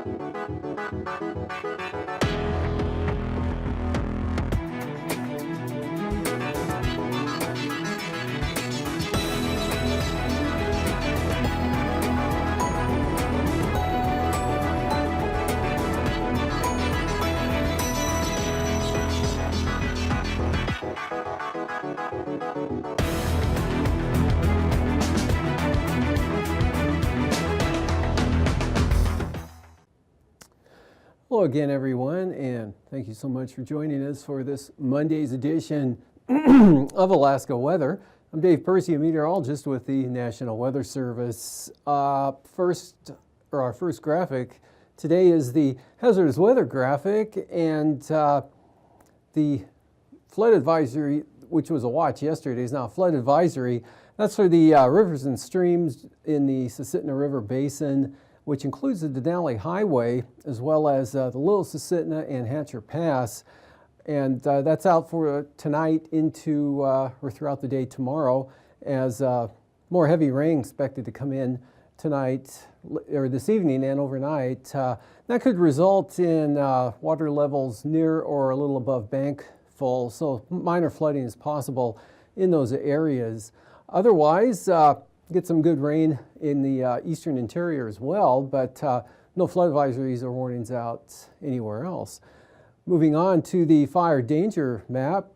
Hello again, everyone, and thank you so much for joining us for this Monday's edition of Alaska Weather. I'm Dave Percy, a meteorologist with the National Weather Service. Our first graphic today is the hazardous weather graphic, and the flood advisory, which was a watch yesterday, is now a flood advisory. That's for the rivers and streams in the Susitna River Basin, which includes the Denali Highway, as well as the Little Susitna and Hatcher Pass. And that's out for tonight into or throughout the day tomorrow, as more heavy rain expected to come in tonight or this evening and overnight. That could result in water levels near or a little above bank full, so minor flooding is possible in those areas. Otherwise, get some good rain in the eastern interior as well, but no flood advisories or warnings out anywhere else. Moving on to the fire danger map,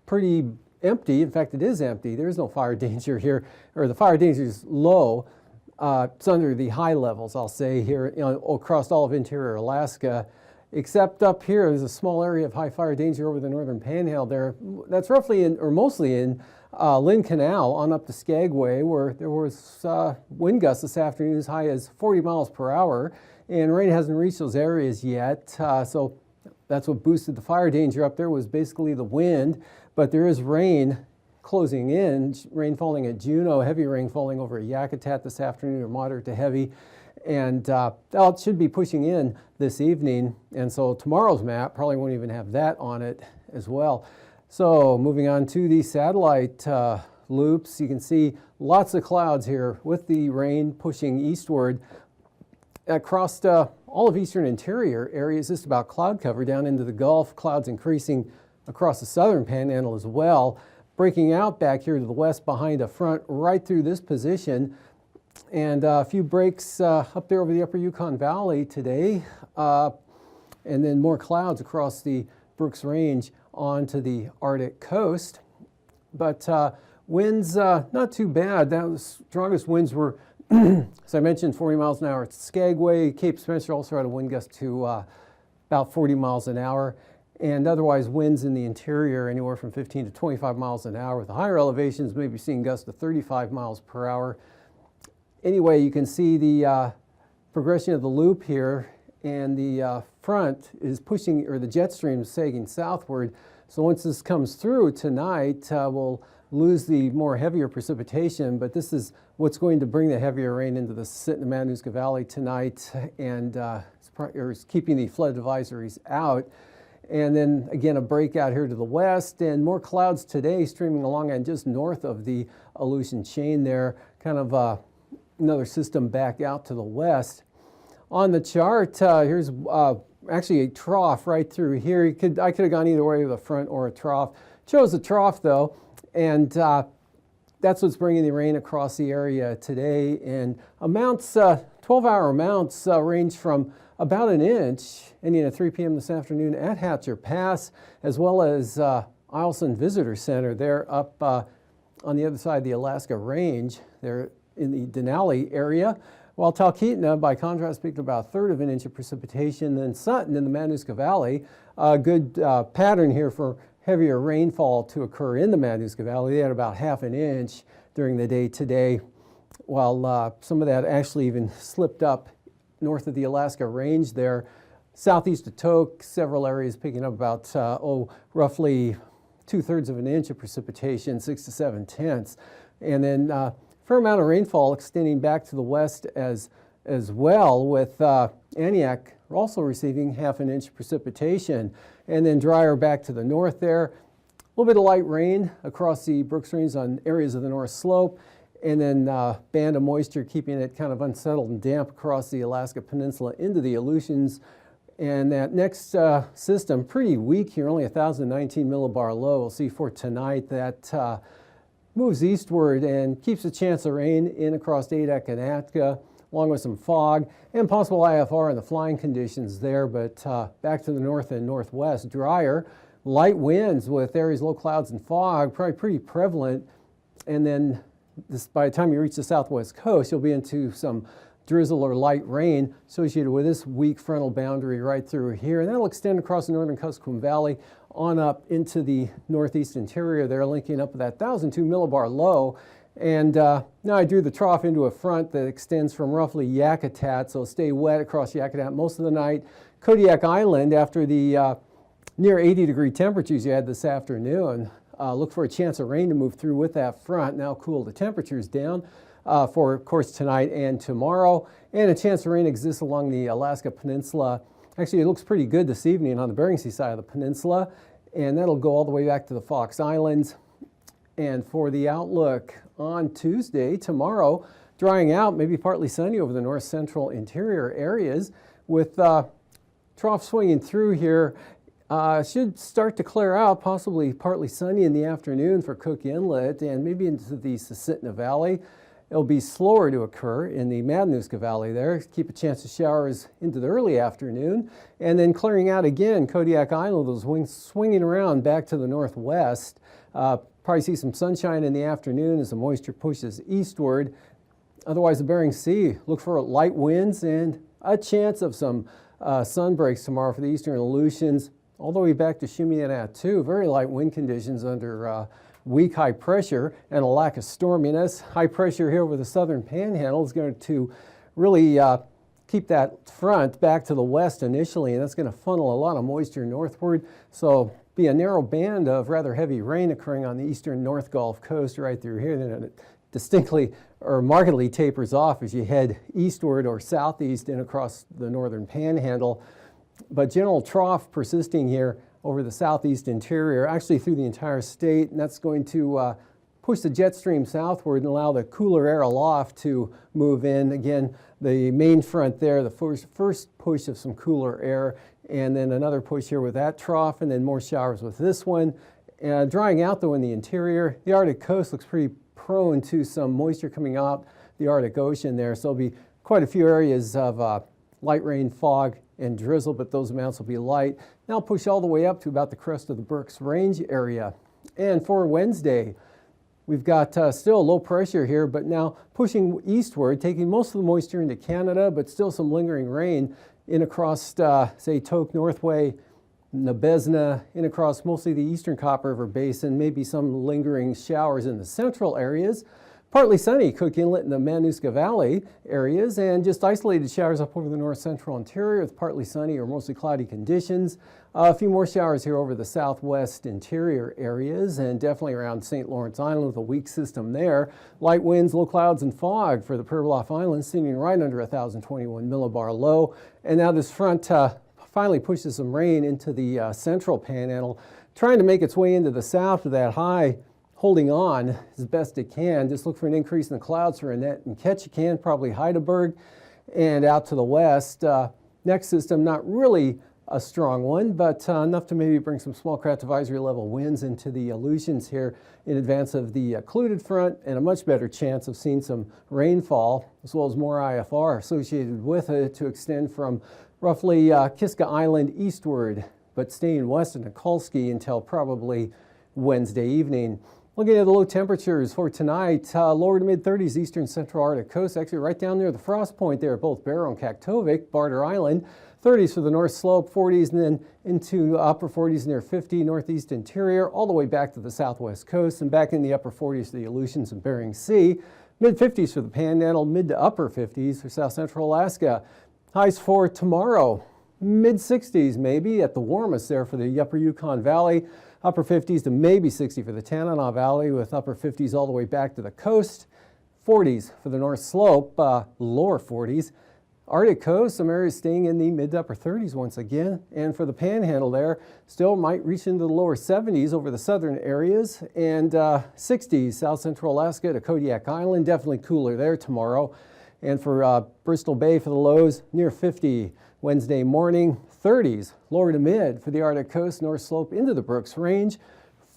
pretty empty. In fact, it is empty. There's no fire danger here, or the fire danger is low. It's under the high levels, I'll say, here across all of interior Alaska, except up here. There's a small area of high fire danger over the northern panhandle there. That's roughly in, or mostly in, Lynn Canal on up to Skagway, where there was wind gusts this afternoon as high as 40 miles per hour, and rain hasn't reached those areas yet. So that's what boosted the fire danger up there, was basically the wind, but there is rain closing in, rain falling at Juneau, heavy rain falling over at Yakutat this afternoon, or moderate to heavy, and it should be pushing in this evening, and so tomorrow's map probably won't even have that on it as well. So moving on to the satellite loops, you can see lots of clouds here with the rain pushing eastward across all of eastern interior areas, just about cloud cover down into the Gulf, clouds increasing across the southern panhandle as well, breaking out back here to the west behind a front right through this position, and a few breaks up there over the upper Yukon Valley today, and then more clouds across the Brooks Range onto the Arctic coast. But winds not too bad. The strongest winds were, as I mentioned, 40 miles an hour at Skagway. Cape Spencer also had a wind gust to about 40 miles an hour. And otherwise, winds in the interior anywhere from 15 to 25 miles an hour. With the higher elevations, maybe seeing gusts to 35 miles per hour. Anyway, you can see the progression of the loop here, and the front is pushing, or the jet stream is sagging southward. So once this comes through tonight, we'll lose the more heavier precipitation, but this is what's going to bring the heavier rain into the Susitna Matanuska Valley tonight, and is keeping the flood advisories out. And then again, a breakout here to the west, and more clouds today streaming along and just north of the Aleutian chain there, kind of another system back out to the west. On the chart, here's actually a trough right through here. I could have gone either way with a front or a trough. Chose a trough though, and that's what's bringing the rain across the area today. And amounts, 12-hour amounts range from about an inch ending at 3 p.m. this afternoon at Hatcher Pass, as well as Eielson Visitor Center there up on the other side of the Alaska Range there in the Denali area. While Talkeetna, by contrast, peaked about 1/3 of an inch of precipitation. Then Sutton in the Matanuska Valley, a good pattern here for heavier rainfall to occur in the Matanuska Valley. They had about 1/2 an inch during the day today, while some of that actually even slipped up north of the Alaska Range there. Southeast of Tok, several areas picking up about, roughly 2/3 of an inch of precipitation, 6 to 7/10. And then fair amount of rainfall extending back to the west as well, with Aniak also receiving 1/2 an inch of precipitation, and then drier back to the north there. A little bit of light rain across the Brooks Range on areas of the North Slope, and then band of moisture keeping it kind of unsettled and damp across the Alaska Peninsula into the Aleutians. And that next system, pretty weak here, only 1,019 millibar low. We'll see for tonight that moves eastward and keeps a chance of rain in across Adak and Atka, along with some fog and possible IFR in the flying conditions there. But back to the north and northwest, drier, light winds with areas low clouds and fog, probably pretty prevalent. And then by the time you reach the southwest coast, you'll be into some drizzle or light rain associated with this weak frontal boundary right through here. And that'll extend across the northern Kuskokwim Valley on up into the northeast interior there, linking up with that 1,002 millibar low. And now I drew the trough into a front that extends from roughly Yakutat, so stay wet across Yakutat most of the night. Kodiak Island, after the near 80-degree temperatures you had this afternoon, look for a chance of rain to move through with that front. Now cool the temperatures down for, of course, tonight and tomorrow. And a chance of rain exists along the Alaska Peninsula. Actually, it looks pretty good this evening on the Bering Sea side of the peninsula, and that'll go all the way back to the Fox Islands. And for the outlook on Tuesday, tomorrow, drying out, maybe partly sunny over the north central interior areas with trough swinging through here. Should start to clear out, possibly partly sunny in the afternoon for Cook Inlet and maybe into the Susitna Valley. It'll be slower to occur in the Matanuska Valley there. Keep a chance of showers into the early afternoon. And then clearing out again, Kodiak Island, those winds swinging around back to the northwest. Probably see some sunshine in the afternoon as the moisture pushes eastward. Otherwise, the Bering Sea, look for light winds and a chance of some sun breaks tomorrow for the eastern Aleutians. All the way back to Shumianat too. Very light wind conditions under weak high pressure and a lack of storminess. High pressure here over the southern panhandle is going to really keep that front back to the west initially, and that's going to funnel a lot of moisture northward. So be a narrow band of rather heavy rain occurring on the eastern North Gulf Coast right through here. Then it distinctly or markedly tapers off as you head eastward or southeast and across the northern panhandle. But general trough persisting here over the southeast interior, actually through the entire state, and that's going to push the jet stream southward and allow the cooler air aloft to move in. Again, the main front there, the first push of some cooler air, and then another push here with that trough, and then more showers with this one. Drying out though in the interior, the Arctic coast looks pretty prone to some moisture coming out the Arctic Ocean there, so there'll be quite a few areas of light rain, fog, and drizzle, but those amounts will be light. Now push all the way up to about the crest of the Berks Range area. And for Wednesday, we've got still low pressure here, but now pushing eastward, taking most of the moisture into Canada, but still some lingering rain in across, say, Tok Northway, Nabezna, in across mostly the eastern Copper River Basin, maybe some lingering showers in the central areas. Partly sunny, Cook Inlet and the Matanuska Valley areas, and just isolated showers up over the north central interior with partly sunny or mostly cloudy conditions. A few more showers here over the southwest interior areas, and definitely around St. Lawrence Island with a weak system there. Light winds, low clouds, and fog for the Pribilof Islands, sitting right under 1,021 millibar low. And now this front finally pushes some rain into the central panhandle, trying to make its way into the south with that high holding on as best it can. Just look for an increase in the clouds for Annette and Ketchikan, probably Heidelberg, and out to the west. Next system, not really a strong one, but enough to maybe bring some small craft advisory level winds into the Aleutians here in advance of the occluded front, and a much better chance of seeing some rainfall, as well as more IFR associated with it to extend from roughly Kiska Island eastward, but staying west of Nikolsky until probably Wednesday evening. Looking at the low temperatures for tonight, lower to mid-30s eastern central Arctic coast, actually right down near the frost point there at both Barrow and Kaktovik, Barter Island. 30s for the north slope, 40s, and then into upper 40s near 50 northeast interior, all the way back to the southwest coast, and back in the upper 40s to the Aleutians and Bering Sea. Mid-50s for the Panhandle, mid to upper 50s for south central Alaska. Highs for tomorrow, mid-60s maybe at the warmest there for the upper Yukon Valley. Upper 50s to maybe 60 for the Tanana Valley, with upper 50s all the way back to the coast. 40s for the north slope, lower 40s Arctic coast, some areas staying in the mid to upper 30s once again. And for the panhandle there, still might reach into the lower 70s over the southern areas, and 60s south central Alaska to Kodiak Island, definitely cooler there tomorrow. And for Bristol Bay for the lows, near 50 Wednesday morning, 30s lower to mid for the Arctic coast, north slope into the Brooks Range,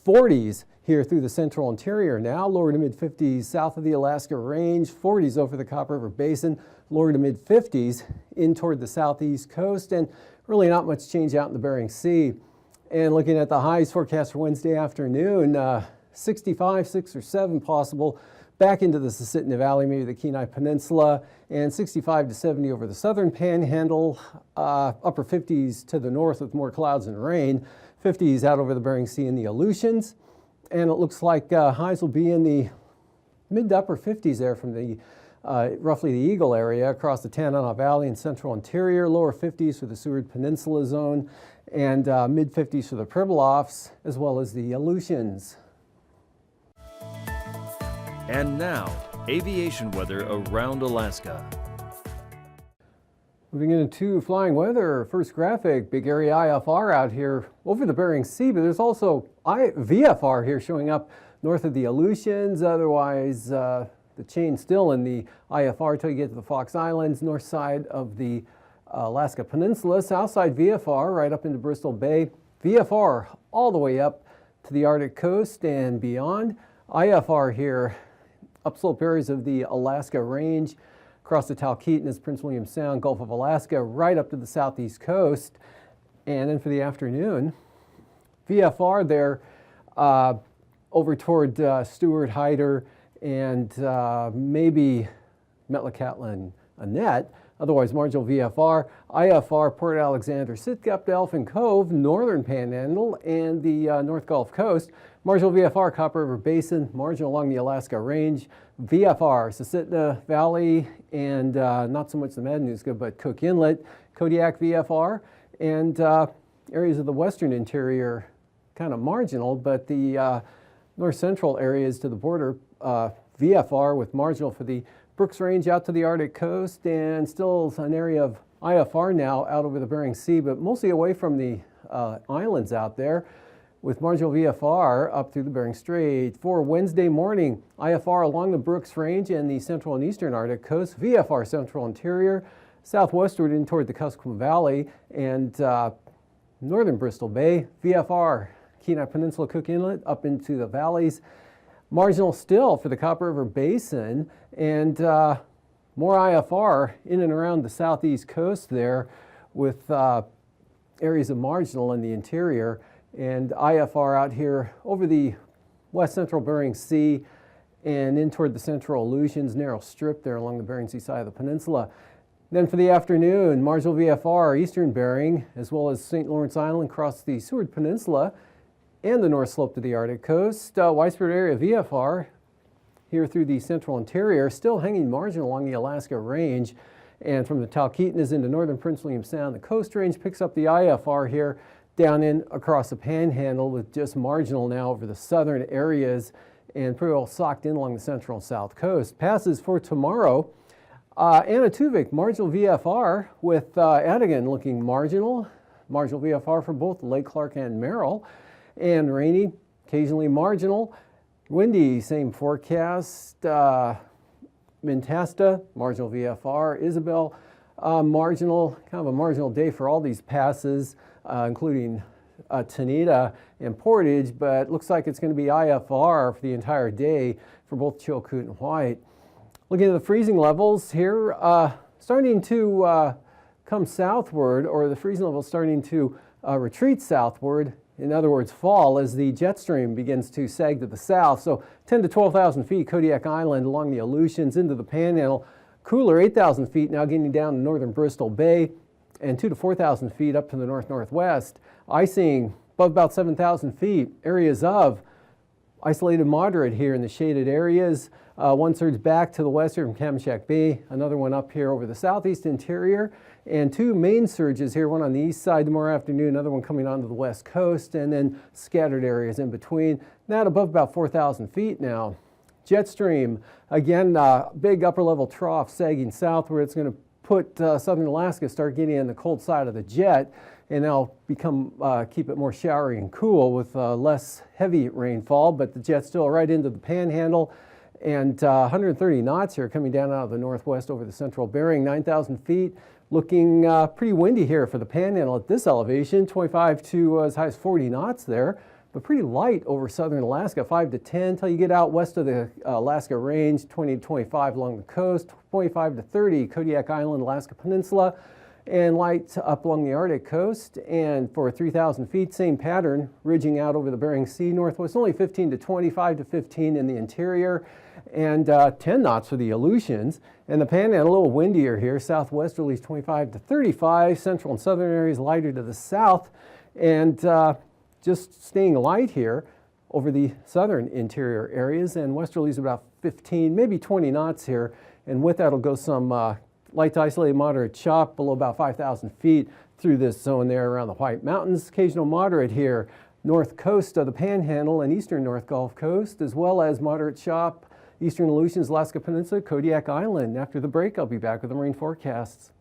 40s here through the central interior now, lower to mid 50s south of the Alaska Range, 40s over the Copper River Basin, lower to mid 50s in toward the southeast coast, and really not much change out in the Bering Sea. And looking at the highs forecast for Wednesday afternoon, 65, 6 or 7 possible back into the Susitna Valley, maybe the Kenai Peninsula, and 65 to 70 over the southern panhandle, upper 50s to the north with more clouds and rain, 50s out over the Bering Sea and the Aleutians. And it looks like highs will be in the mid to upper 50s there from the roughly the Eagle area across the Tanana Valley and central interior, lower 50s for the Seward Peninsula zone, and mid 50s for the Pribilofs, as well as the Aleutians. And now, aviation weather around Alaska. Moving into flying weather, first graphic, big area IFR out here over the Bering Sea, but there's also VFR here showing up north of the Aleutians. Otherwise, the chain still in the IFR till you get to the Fox Islands, north side of the Alaska Peninsula, south side VFR right up into Bristol Bay. VFR all the way up to the Arctic coast and beyond. IFR here, upslope areas of the Alaska Range, across the Talkeetnas, Prince William Sound, Gulf of Alaska, right up to the southeast coast. And then for the afternoon, VFR there over toward Stewart, Hyder, and maybe Metlakatla, Annette. Otherwise, marginal VFR, IFR, Port Alexander, Sitka up to Elfin Cove, northern panhandle, and the North Gulf Coast. Marginal VFR, Copper River Basin, marginal along the Alaska Range. VFR, Susitna Valley, and not so much the Matanuska, but Cook Inlet, Kodiak VFR, and areas of the western interior kind of marginal, but the north central areas to the border, VFR with marginal for the Brooks Range out to the Arctic coast, and still an area of IFR now out over the Bering Sea, but mostly away from the islands out there, with marginal VFR up through the Bering Strait. For Wednesday morning, IFR along the Brooks Range and the central and eastern Arctic coast, VFR central interior, southwestward in toward the Kuskokwim Valley, and northern Bristol Bay, VFR, Kenai Peninsula, Cook Inlet, up into the valleys. Marginal still for the Copper River Basin, and more IFR in and around the southeast coast there, with areas of marginal in the interior, and IFR out here over the west central Bering Sea and in toward the central Aleutians, narrow strip there along the Bering Sea side of the peninsula. Then for the afternoon, marginal VFR, eastern Bering, as well as St. Lawrence Island across the Seward Peninsula and the north slope to the Arctic coast. Widespread area VFR here through the central interior, still hanging marginal along the Alaska Range. And from the Talkeetnas into northern Prince William Sound, the Coast Range picks up the IFR here down in across the Panhandle, with just marginal now over the southern areas and pretty well socked in along the central and south coast. Passes for tomorrow, Anatuvik, marginal VFR with Adigan looking marginal VFR for both Lake Clark and Merrill, and rainy, occasionally marginal. Windy, same forecast. Mintasta, marginal VFR. Isabel, marginal, kind of a marginal day for all these passes, including Tanita and Portage, but looks like it's going to be IFR for the entire day for both Chilkoot and White. Looking at the freezing levels here, starting to come southward, or the freezing level starting to retreat southward. In other words, fall as the jet stream begins to sag to the south. So 10 to 12,000 feet, Kodiak Island along the Aleutians into the Panhandle. Cooler, 8,000 feet, now getting down to northern Bristol Bay, and 2 to 4,000 feet up to the north-northwest. Icing above about 7,000 feet. Areas of isolated moderate here in the shaded areas. One surge back to the west here from Kamishak Bay, another one up here over the southeast interior, and 2 main surges here, one on the east side tomorrow afternoon, another one coming onto the west coast, and then scattered areas in between. That above about 4,000 feet now. Jet stream, again, big upper level trough sagging southward. It's going to southern Alaska start getting on the cold side of the jet, and that'll keep it more showery and cool with less heavy rainfall, but the jet's still right into the panhandle. And 130 knots here coming down out of the northwest over the central Bering, 9,000 feet. Looking pretty windy here for the panhandle at this elevation, 25 to as high as 40 knots there, but pretty light over southern Alaska, 5 to 10 until you get out west of the Alaska Range, 20 to 25 along the coast, 25 to 30 Kodiak Island, Alaska Peninsula, and light up along the Arctic coast. And for 3,000 feet, same pattern, ridging out over the Bering Sea northwest, only 15 to 25 to 15 in the interior, and 10 knots for the Aleutians. And the panhandle a little windier here, southwesterlies 25 to 35, central and southern areas lighter to the south, and just staying light here over the southern interior areas, and westerlies about 15, maybe 20 knots here, and with that will go some light to isolated moderate chop below about 5,000 feet through this zone there around the White Mountains. Occasional moderate here, north coast of the Panhandle and eastern North Gulf Coast, as well as moderate chop, eastern Aleutians, Alaska Peninsula, Kodiak Island. After the break, I'll be back with the marine forecasts.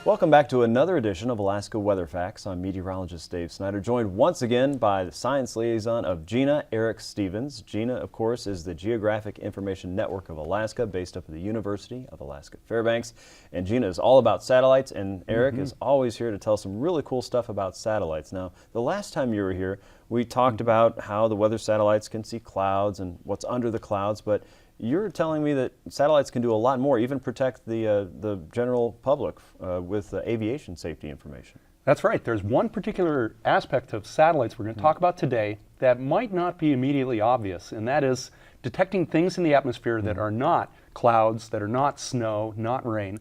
Welcome back to another edition of Alaska Weather Facts. I'm meteorologist Dave Snider, joined once again by the science liaison of GINA, Eric Stevens. GINA, of course, is the Geographic Information Network of Alaska, based up at the University of Alaska Fairbanks. And GINA is all about satellites, and Eric is always here to tell some really cool stuff about satellites. Now, the last time you were here, we talked about how the weather satellites can see clouds and what's under the clouds, but you're telling me that satellites can do a lot more, even protect the general public with aviation safety information. That's right. There's one particular aspect of satellites we're going to talk about today that might not be immediately obvious, and that is detecting things in the atmosphere that are not clouds, that are not snow, not rain,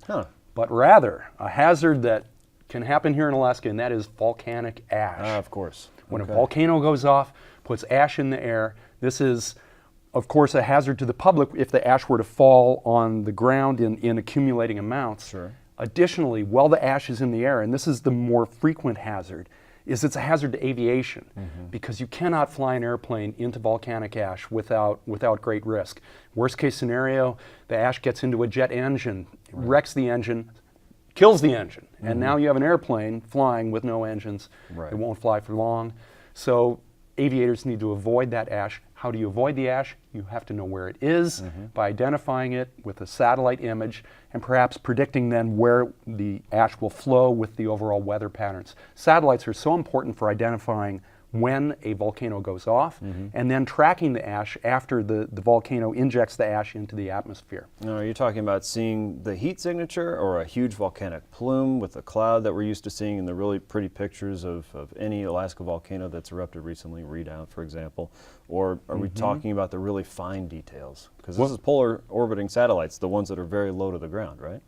but rather a hazard that can happen here in Alaska, and that is volcanic ash. Of course. When a volcano goes off, puts ash in the air, this is, of course, a hazard to the public if the ash were to fall on the ground in accumulating amounts. Sure. Additionally, while the ash is in the air, and this is the more frequent hazard, is it's a hazard to aviation because you cannot fly an airplane into volcanic ash without great risk. Worst case scenario, the ash gets into a jet engine, wrecks the engine, kills the engine, and now you have an airplane flying with no engines. It won't fly for long. So aviators need to avoid that ash. How do you avoid the ash? You have to know where it is by identifying it with a satellite image and perhaps predicting then where the ash will flow with the overall weather patterns. Satellites are so important for identifying when a volcano goes off and then tracking the ash after the volcano injects the ash into the atmosphere. Now, are you talking about seeing the heat signature or a huge volcanic plume with a cloud that we're used to seeing in the really pretty pictures of any Alaska volcano that's erupted recently, Redoubt, for example? Or are we talking about the really fine details? Because this is polar orbiting satellites, the ones that are very low to the ground, right?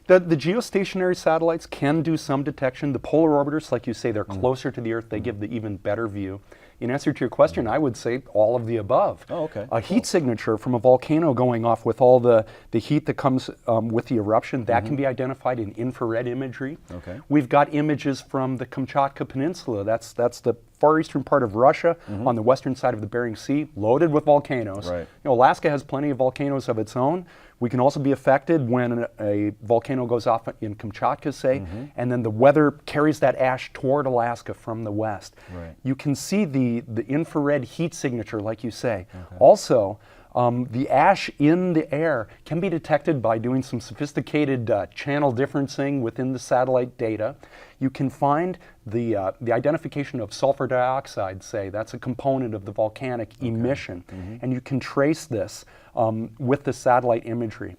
The geostationary satellites can do some detection. The polar orbiters, like you say, they're closer to the Earth. They give the even better view. In answer to your question, I would say all of the above. Oh, okay. A heat signature from a volcano going off with all the heat that comes with the eruption, that can be identified in infrared imagery. Okay. We've got images from the Kamchatka Peninsula. That's the far eastern part of Russia on the western side of the Bering Sea, loaded with volcanoes. Right. You know, Alaska has plenty of volcanoes of its own. We can also be affected when a volcano goes off in Kamchatka, say, and then the weather carries that ash toward Alaska from the west. Right. You can see the infrared heat signature, like you say. Also, the ash in the air can be detected by doing some sophisticated channel differencing within the satellite data. You can find the identification of sulfur dioxide, say, that's a component of the volcanic emission, and you can trace this with the satellite imagery.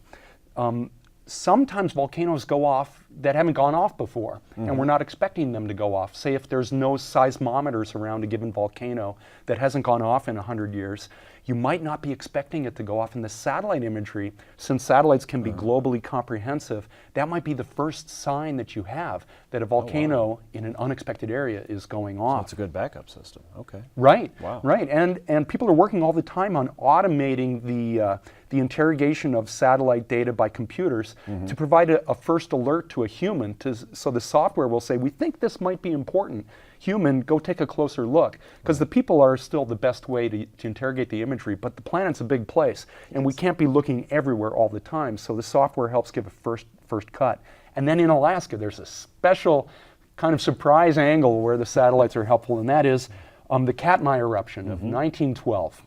Sometimes volcanoes go off that haven't gone off before, and we're not expecting them to go off. Say if there's no seismometers around a given volcano that hasn't gone off in 100 years, you might not be expecting it to go off in the satellite imagery. Since satellites can be globally comprehensive, that might be the first sign that you have that a volcano in an unexpected area is going off. So it's a good backup system. Okay. Right. Wow. Right. And people are working all the time on automating the the interrogation of satellite data by computers to provide a first alert to a human, so the software will say, we think this might be important. Human, go take a closer look. Because the people are still the best way to interrogate the imagery, but the planet's a big place, and we can't be looking everywhere all the time, so the software helps give a first cut. And then in Alaska, there's a special kind of surprise angle where the satellites are helpful, and that is the Katmai eruption of 1912.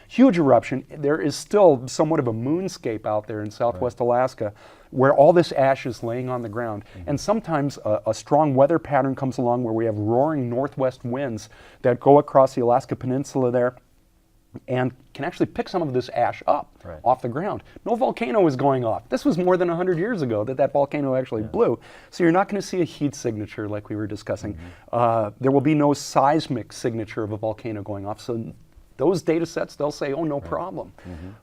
Huge eruption. There is still somewhat of a moonscape out there in southwest Alaska where all this ash is laying on the ground. And sometimes a strong weather pattern comes along where we have roaring northwest winds that go across the Alaska Peninsula there and can actually pick some of this ash up off the ground. No volcano is going off. This was more than 100 years ago that volcano actually blew. So you're not going to see a heat signature like we were discussing. There will be no seismic signature of a volcano going off. So those data sets, they'll say, oh, no problem.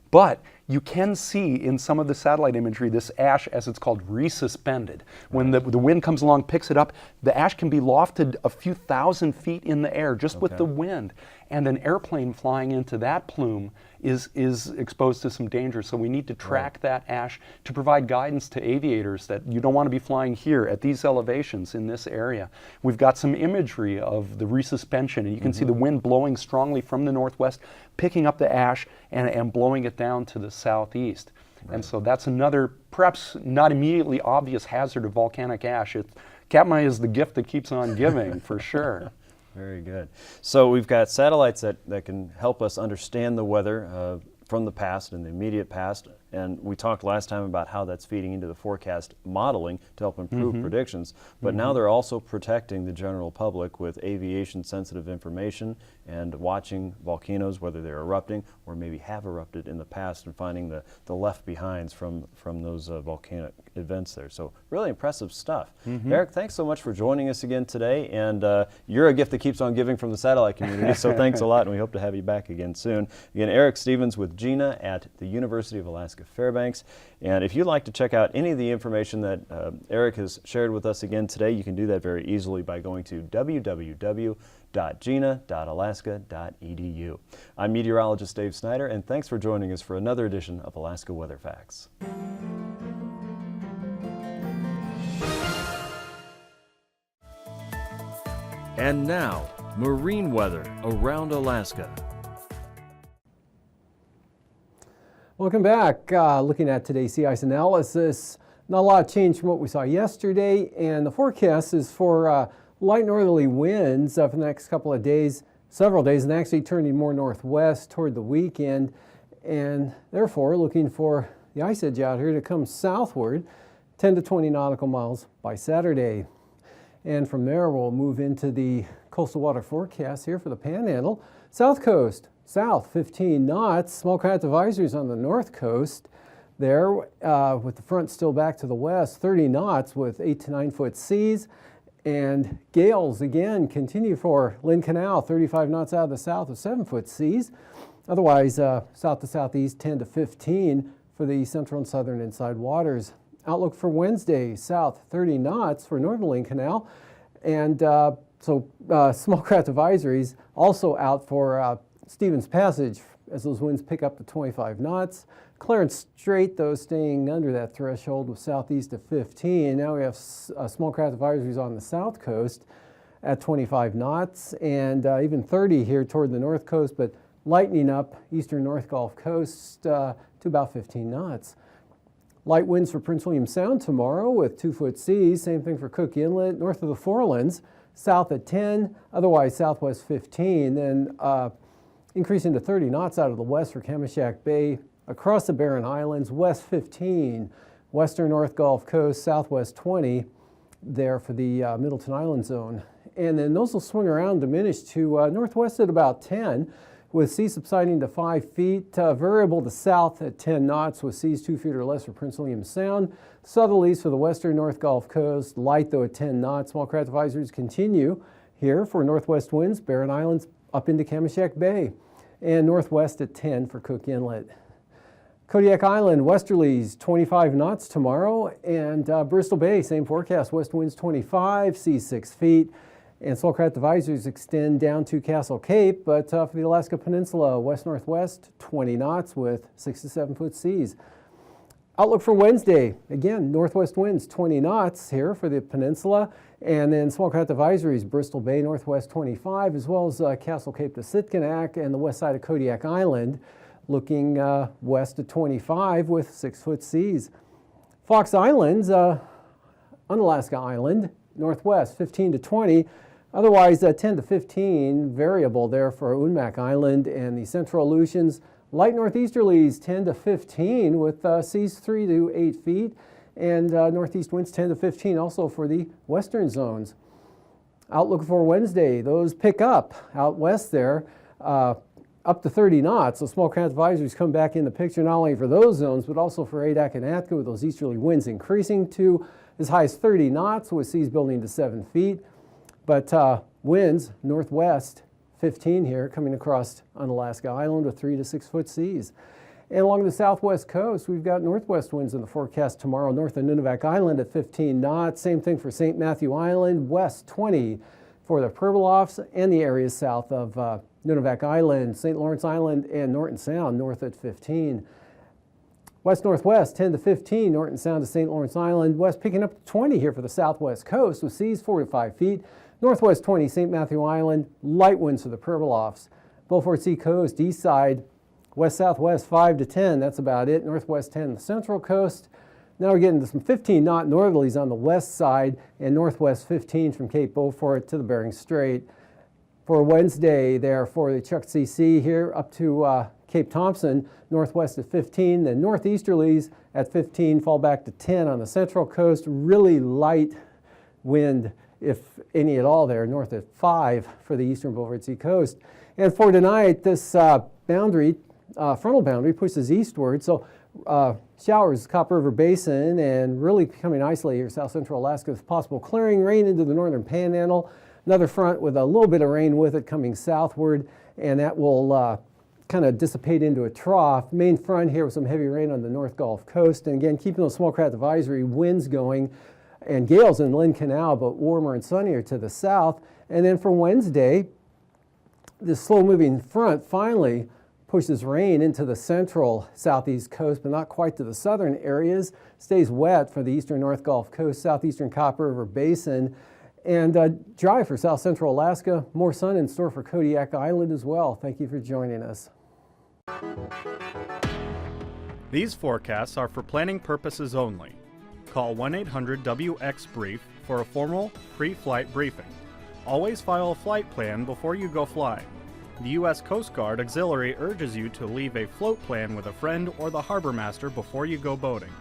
But you can see in some of the satellite imagery this ash, as it's called, resuspended. When the wind comes along, picks it up, the ash can be lofted a few thousand feet in the air just with the wind. And an airplane flying into that plume is exposed to some danger. So we need to track that ash to provide guidance to aviators that you don't want to be flying here at these elevations in this area. We've got some imagery of the resuspension, and you can see the wind blowing strongly from the northwest, picking up the ash and blowing it down to the southeast. And so that's another, perhaps not immediately obvious hazard of volcanic ash. Katmai is the gift that keeps on giving, for sure. Very good. So we've got satellites that can help us understand the weather from the past and the immediate past, and we talked last time about how that's feeding into the forecast modeling to help improve predictions, but now they're also protecting the general public with aviation sensitive information and watching volcanoes, whether they're erupting or maybe have erupted in the past, and finding the left behinds from those volcanic events there. So really impressive stuff. Eric, thanks so much for joining us again today, and you're a gift that keeps on giving from the satellite community, so thanks a lot, and we hope to have you back again soon. Again, Eric Stevens with Dehne at the University of Alaska Fairbanks. And if you'd like to check out any of the information that Eric has shared with us again today, you can do that very easily by going to www.dehne.alaska.edu. I'm meteorologist Dave Snider, and thanks for joining us for another edition of Alaska Weather Facts. And now, marine weather around Alaska. Welcome back. Looking at today's sea ice analysis, not a lot of change from what we saw yesterday, and the forecast is for light northerly winds for the next couple of days, several days, and actually turning more northwest toward the weekend, and therefore looking for the ice edge out here to come southward 10 to 20 nautical miles by Saturday. And from there we'll move into the coastal water forecast here for the Panhandle. South coast, south 15 knots, small craft advisories on the north coast there with the front still back to the west, 30 knots with 8 to 9 foot seas. And gales again continue for Lynn Canal, 35 knots out of the south with 7 foot seas. Otherwise, south to southeast 10 to 15 for the central and southern inside waters. Outlook for Wednesday, south 30 knots for northern Lynn Canal. And so small craft advisories also out for Stevens Passage as those winds pick up to 25 knots. Clarence Strait, though, staying under that threshold with southeast of 15. Now we have small craft advisories on the south coast at 25 knots and even 30 here toward the north coast, but lightening up eastern North Gulf Coast to about 15 knots. Light winds for Prince William Sound tomorrow with 2 foot seas. Same thing for Cook Inlet, north of the Forelands, south at 10, otherwise southwest 15. Then increasing to 30 knots out of the west for Kamishak Bay, across the Barren Islands, west 15, western North Gulf Coast, southwest 20 there for the Middleton Island zone. And then those will swing around, diminish to northwest at about 10, with seas subsiding to 5 feet, variable to south at 10 knots with seas 2 feet or less for Prince William Sound. Southerlies for the western North Gulf Coast, light though at 10 knots. Small craft advisories continue here for northwest winds, Barren Islands up into Kamishak Bay, and northwest at 10 for Cook Inlet. Kodiak Island, westerlies 25 knots tomorrow, and Bristol Bay, same forecast, west winds 25, seas 6 feet. And swellcraft advisories extend down to Castle Cape, but for the Alaska Peninsula, west-northwest, 20 knots with 6 to 7 foot seas. Outlook for Wednesday, again, northwest winds 20 knots here for the peninsula, and then swellcraft advisories, Bristol Bay northwest 25, as well as Castle Cape to Sitkinak and the west side of Kodiak Island, looking west to 25 with 6 foot seas. Fox Islands, Unalaska Island, northwest 15 to 20. Otherwise, 10 to 15 variable there for Unmac Island and the Central Aleutians. Light northeasterlies 10 to 15 with seas 3 to 8 feet, and northeast winds 10 to 15 also for the western zones. Outlook for Wednesday, those pick up out west there, up to 30 knots. So swellcraft advisories come back in the picture not only for those zones, but also for Adak and Atka, with those easterly winds increasing to as high as 30 knots with seas building to 7 feet. But winds northwest 15 here coming across Unalaska Island with 3 to 6 foot seas. And along the southwest coast, we've got northwest winds in the forecast tomorrow north of Nunivak Island at 15 knots. Same thing for St. Matthew Island, west 20 for the Pribilofs and the areas south of Nunivak Island, St. Lawrence Island, and Norton Sound north at 15. West-northwest, 10 to 15, Norton Sound to St. Lawrence Island. West picking up to 20 here for the southwest coast with seas 4 to 5 feet. Northwest 20, St. Matthew Island. Light winds for the Pribilofs. Beaufort Sea coast, east side, west-southwest 5 to 10. That's about it. Northwest 10, the central coast. Now we're getting to some 15-knot northerlies on the west side and northwest 15 from Cape Beaufort to the Bering Strait. For Wednesday there for the Chukchi Sea here up to Cape Thompson, northwest at 15, then northeasterlies at 15, fall back to 10 on the central coast. Really light wind, if any at all there, north at 5 for the eastern Beaufort Sea coast. And for tonight, this boundary, frontal boundary pushes eastward, so showers Copper River Basin and really becoming isolated here south central Alaska with possible clearing, rain into the northern panhandle. Another front with a little bit of rain with it coming southward, and that will kind of dissipate into a trough. Main front here with some heavy rain on the North Gulf Coast, and again keeping those swellcraft advisory winds going and gales in Lynn Canal, but warmer and sunnier to the south. And then for Wednesday, this slow-moving front finally pushes rain into the central southeast coast, but not quite to the southern areas. Stays wet for the eastern North Gulf Coast, southeastern Copper River Basin, and dry for south central Alaska. More sun in store for Kodiak Island as well. Thank you for joining us. These forecasts are for planning purposes only. Call 1-800-WX-BRIEF for a formal pre-flight briefing. Always file a flight plan before you go flying. The U.S. Coast Guard Auxiliary urges you to leave a float plan with a friend or the harbor master before you go boating.